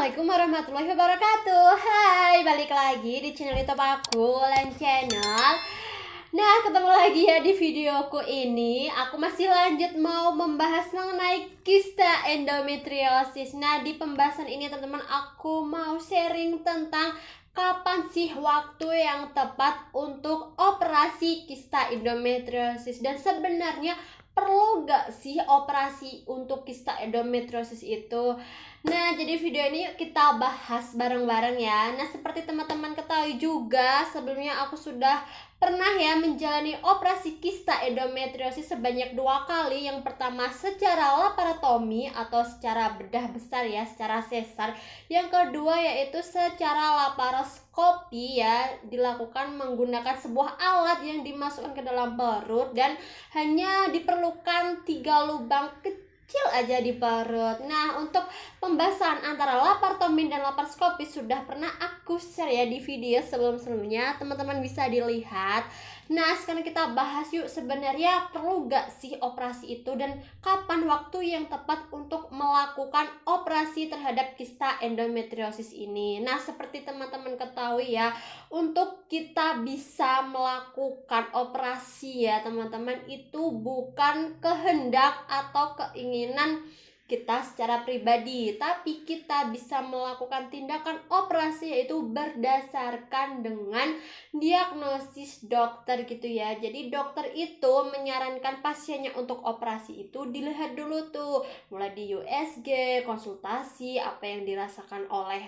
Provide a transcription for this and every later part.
Assalamualaikum warahmatullahi wabarakatuh. Hai, balik lagi di channel YouTube aku, Lan Channel. Nah, ketemu lagi ya di videoku ini. Aku masih lanjut mau membahas mengenai kista endometriosis. Nah, di pembahasan ini teman-teman, aku mau sharing tentang kapan sih waktu yang tepat untuk operasi kista endometriosis, dan sebenarnya perlu gak sih operasi untuk kista endometriosis itu. Nah, jadi video ini yuk kita bahas bareng-bareng ya. Nah, seperti teman-teman ketahui juga, sebelumnya aku sudah pernah ya menjalani operasi kista endometriosis sebanyak 2 kali. Yang pertama secara laparotomi atau secara bedah besar ya, secara sesar. Yang kedua yaitu secara laparoskopi ya, dilakukan menggunakan sebuah alat yang dimasukkan ke dalam perut dan hanya diperlukan 3 lubang kecil aja di perut. Nah, untuk pembahasan antara laparotomi dan laparoskopi sudah pernah aku share ya di video sebelum-sebelumnya, teman-teman bisa dilihat. Nah, sekarang kita bahas yuk, sebenarnya perlu gak sih operasi itu dan kapan waktu yang tepat untuk melakukan operasi terhadap kista endometriosis ini. Nah, seperti teman-teman ketahui ya, untuk kita bisa melakukan operasi ya teman-teman, itu bukan kehendak atau keinginan kita secara pribadi, tapi kita bisa melakukan tindakan operasi yaitu berdasarkan dengan diagnosis dokter gitu ya. Jadi dokter itu menyarankan pasiennya untuk operasi itu dilihat dulu tuh, mulai di USG, konsultasi apa yang dirasakan oleh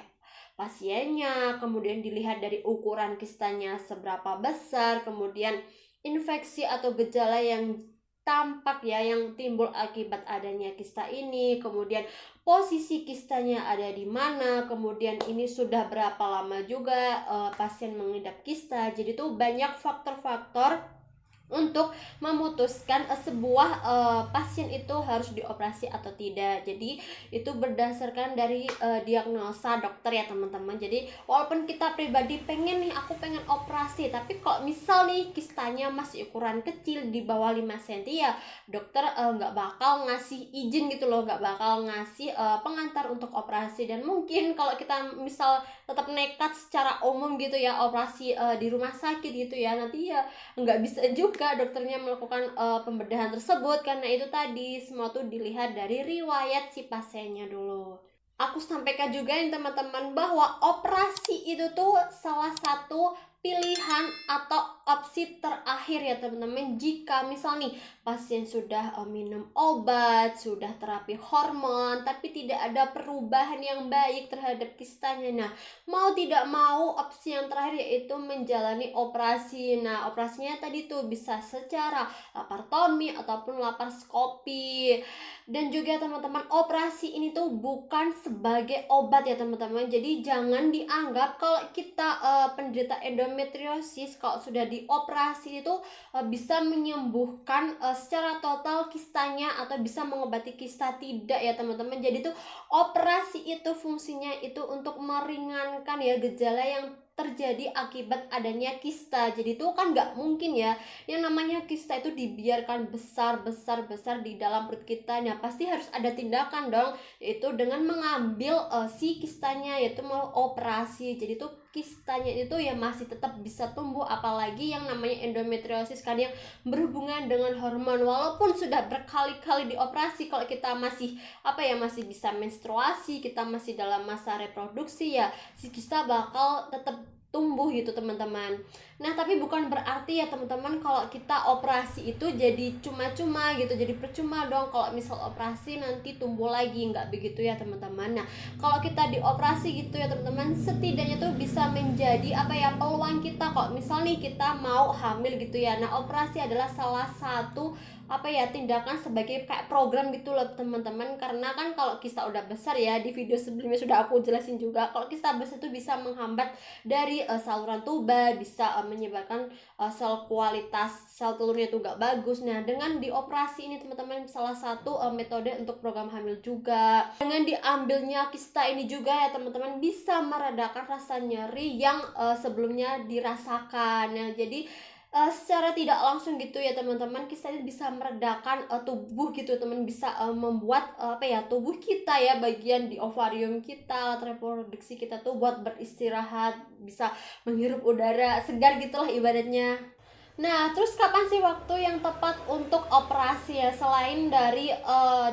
pasiennya, kemudian dilihat dari ukuran kistanya seberapa besar, kemudian infeksi atau gejala yang tampak ya yang timbul akibat adanya kista ini, kemudian posisi kistanya ada di mana, kemudian ini sudah berapa lama juga pasien mengidap kista. Jadi tuh banyak faktor-faktor untuk memutuskan sebuah pasien itu harus dioperasi atau tidak. Jadi itu berdasarkan dari diagnosa dokter ya teman-teman. Jadi walaupun kita pribadi pengen nih, aku pengen operasi, tapi kok misal nih kistanya masih ukuran kecil di bawah 5 cm ya, dokter nggak bakal ngasih izin gitu loh, nggak bakal ngasih pengantar untuk operasi. Dan mungkin kalau kita misal tetap nekat secara umum gitu ya, operasi di rumah sakit gitu ya, nanti ya nggak bisa juga dokternya melakukan pembedahan tersebut, karena itu tadi semua tuh dilihat dari riwayat si pasiennya dulu. Aku sampaikan juga nih teman-teman bahwa operasi itu tuh salah satu pilihan atau opsi terakhir ya teman-teman, jika misal nih pasien sudah minum obat, sudah terapi hormon, tapi tidak ada perubahan yang baik terhadap kistanya. Nah, mau tidak mau opsi yang terakhir yaitu menjalani operasi. Nah, operasinya tadi tuh bisa secara laparotomi ataupun laparoskopi. Dan juga teman-teman, operasi ini tuh bukan sebagai obat ya teman-teman. Jadi jangan dianggap kalau kita penderita endometriosis, kalau sudah dioperasi itu bisa menyembuhkan secara total kistanya atau bisa mengobati kista. Tidak ya teman-teman. Jadi tuh operasi itu fungsinya itu untuk meringankan ya gejala yang terjadi akibat adanya kista. Jadi itu kan nggak mungkin ya yang namanya kista itu dibiarkan besar di dalam perut kita. Nah, pasti harus ada tindakan dong, yaitu dengan mengambil si kistanya, yaitu mau operasi. Jadi tuh kistanya itu ya masih tetap bisa tumbuh, apalagi yang namanya endometriosis kan yang berhubungan dengan hormon. Walaupun sudah berkali-kali dioperasi, kalau kita masih masih bisa menstruasi, kita masih dalam masa reproduksi ya, si kista bakal tetap tumbuh gitu teman-teman. Nah, tapi bukan berarti ya teman-teman kalau kita operasi itu jadi cuma-cuma gitu, jadi percuma dong kalau misal operasi nanti tumbuh lagi, nggak begitu ya teman-teman. Nah, kalau kita dioperasi gitu ya teman-teman, setidaknya tuh bisa menjadi peluang kita kalau misal nih kita mau hamil gitu ya. Nah, operasi adalah salah satu tindakan sebagai kayak program gitu loh teman-teman, karena kan kalau kista udah besar ya, di video sebelumnya sudah aku jelasin juga, kalau kista besar itu bisa menghambat dari saluran tuba, bisa menyebabkan kualitas sel telurnya itu gak bagus. Nah, dengan dioperasi ini teman-teman salah satu metode untuk program hamil juga. Dengan diambilnya kista ini juga ya teman-teman bisa meredakan rasa nyeri yang sebelumnya dirasakan. Nah, jadi secara tidak langsung gitu ya teman-teman, kista ini bisa meredakan tubuh gitu teman, bisa membuat apa ya, tubuh kita ya, bagian di ovarium kita, alat reproduksi kita tuh buat beristirahat, bisa menghirup udara segar gitulah ibaratnya. Nah, terus kapan sih waktu yang tepat untuk operasi ya? Selain dari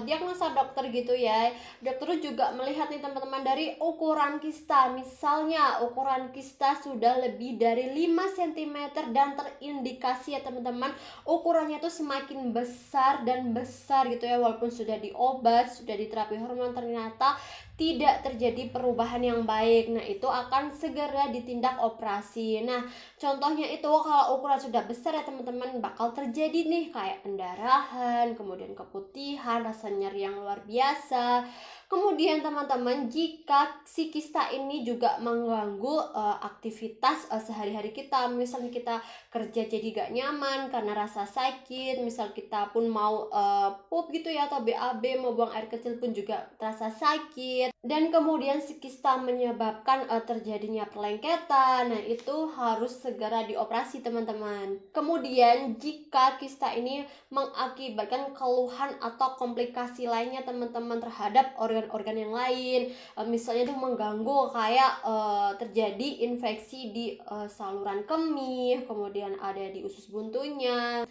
diagnosa dokter gitu ya, dokter juga melihat nih teman-teman dari ukuran kista. Misalnya ukuran kista sudah lebih dari 5 cm dan terindikasi ya teman-teman, ukurannya tuh semakin besar dan besar gitu ya, walaupun sudah diobat, sudah diterapi hormon, ternyata tidak terjadi perubahan yang baik. Nah, itu akan segera ditindak operasi. Nah, contohnya itu kalau ukuran sudah besar ya teman-teman, bakal terjadi nih kayak pendarahan, kemudian keputihan, rasa nyeri yang luar biasa. Kemudian teman-teman, jika si kista ini juga mengganggu aktivitas sehari-hari kita, misalnya kita kerja jadi gak nyaman karena rasa sakit, misal kita pun mau pup gitu ya, atau BAB mau buang air kecil pun juga terasa sakit, dan kemudian si kista menyebabkan terjadinya perlengketan. Nah, itu harus segera dioperasi teman-teman. Kemudian jika kista ini mengakibatkan keluhan atau komplikasi lainnya teman-teman terhadap organ-organ yang lain, misalnya itu mengganggu kayak terjadi infeksi di saluran kemih, kemudian ada di usus buntunya.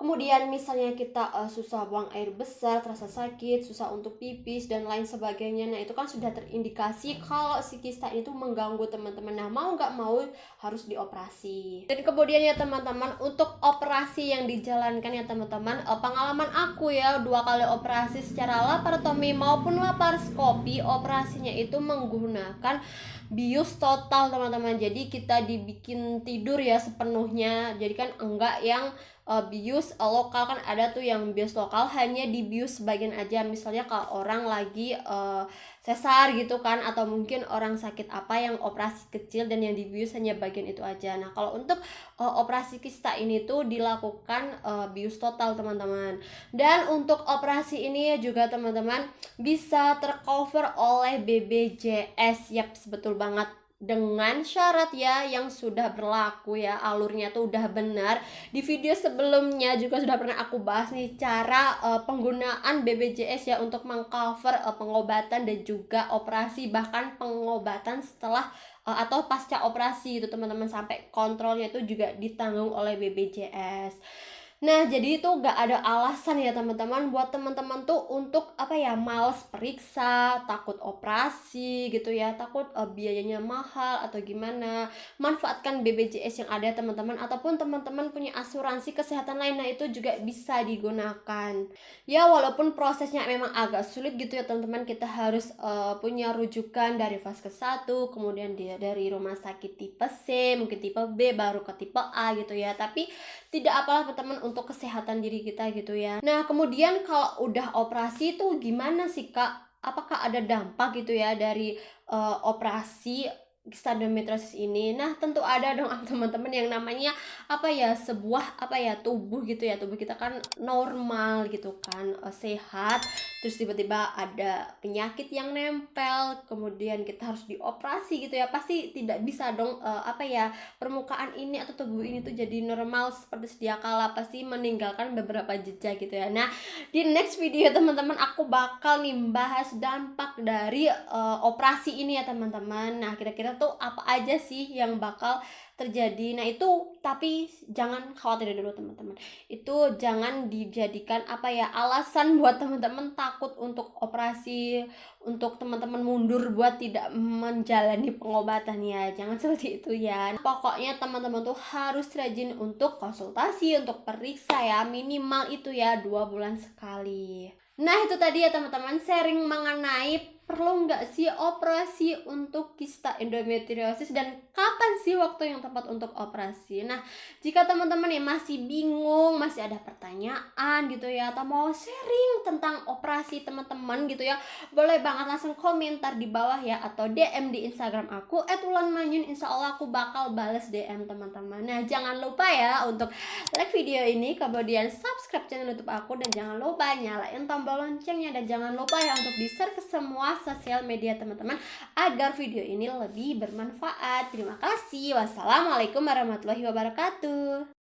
Kemudian misalnya kita susah buang air besar, terasa sakit, susah untuk pipis dan lain sebagainya. Nah, itu kan sudah terindikasi kalau si kista itu mengganggu teman-teman. Nah, mau nggak mau harus dioperasi. Dan kemudian ya teman-teman, untuk operasi yang dijalankan ya teman-teman, pengalaman aku ya 2 kali operasi secara laparotomi maupun laparoskopi, operasinya itu menggunakan bius total teman-teman. Jadi kita dibikin tidur ya sepenuhnya. Jadi kan enggak yang bius lokal, kan ada tuh yang bius lokal hanya dibius sebagian aja, misalnya kalau orang lagi sesar gitu kan, atau mungkin orang sakit apa yang operasi kecil dan yang dibius hanya bagian itu aja. Nah, kalau untuk operasi kista ini tuh dilakukan bius total teman-teman. Dan untuk operasi ini juga teman-teman bisa tercover oleh BPJS. Yap, betul banget, dengan syarat ya yang sudah berlaku ya, alurnya tuh udah benar. Di video sebelumnya juga sudah pernah aku bahas nih cara penggunaan BPJS ya untuk mengcover pengobatan dan juga operasi, bahkan pengobatan setelah atau pasca operasi itu teman-teman, sampai kontrolnya itu juga ditanggung oleh BPJS. Nah, jadi itu gak ada alasan ya teman-teman buat teman-teman tuh untuk apa ya, males periksa, takut operasi gitu ya, takut biayanya mahal atau gimana. Manfaatkan BPJS yang ada teman-teman, ataupun teman-teman punya asuransi kesehatan lain, nah itu juga bisa digunakan. Ya, walaupun prosesnya memang agak sulit gitu ya teman-teman, kita harus punya rujukan dari Vaskes 1, kemudian dia dari rumah sakit tipe C, mungkin tipe B, baru ke tipe A gitu ya. Tapi tidak apalah teman-teman untuk kesehatan diri kita gitu ya. Nah, kemudian kalau udah operasi tuh gimana sih Kak? Apakah ada dampak gitu ya dari operasi kista endometriosis ini? Nah, tentu ada dong teman-teman, yang namanya apa ya, sebuah apa ya, tubuh gitu ya. Tubuh kita kan normal gitu kan, sehat, terus tiba-tiba ada penyakit yang nempel, kemudian kita harus dioperasi gitu ya. Pasti tidak bisa dong apa ya, permukaan ini atau tubuh ini tuh jadi normal seperti sedia kala, pasti meninggalkan beberapa jejak gitu ya. Nah, di next video teman-teman aku bakal nih bahas dampak dari operasi ini ya teman-teman. Nah, kira-kira tuh apa aja sih yang bakal terjadi. Nah, itu tapi jangan khawatir dulu teman-teman. Itu jangan dijadikan apa ya, alasan buat teman-teman takut untuk operasi, untuk teman-teman mundur buat tidak menjalani pengobatan ya. Jangan seperti itu ya. Pokoknya teman-teman tuh harus rajin untuk konsultasi, untuk periksa ya, minimal itu ya 2 bulan sekali. Nah, itu tadi ya teman-teman, sharing mengenai perlu nggak sih operasi untuk kista endometriosis dan kapan sih waktu yang tepat untuk operasi. Nah, jika teman-teman ya masih bingung, masih ada pertanyaan gitu ya, atau mau sharing tentang operasi teman-teman gitu ya, boleh banget langsung komentar di bawah ya, atau DM di Instagram aku @wulanmanyun. Insya Allah aku bakal bales DM teman-teman. Nah, jangan lupa ya untuk like video ini, kemudian subscribe channel YouTube aku, dan jangan lupa nyalain tombol loncengnya, dan jangan lupa ya untuk di-share ke semua sosial media teman-teman agar video ini lebih bermanfaat. Terima kasih. Wassalamualaikum warahmatullahi wabarakatuh.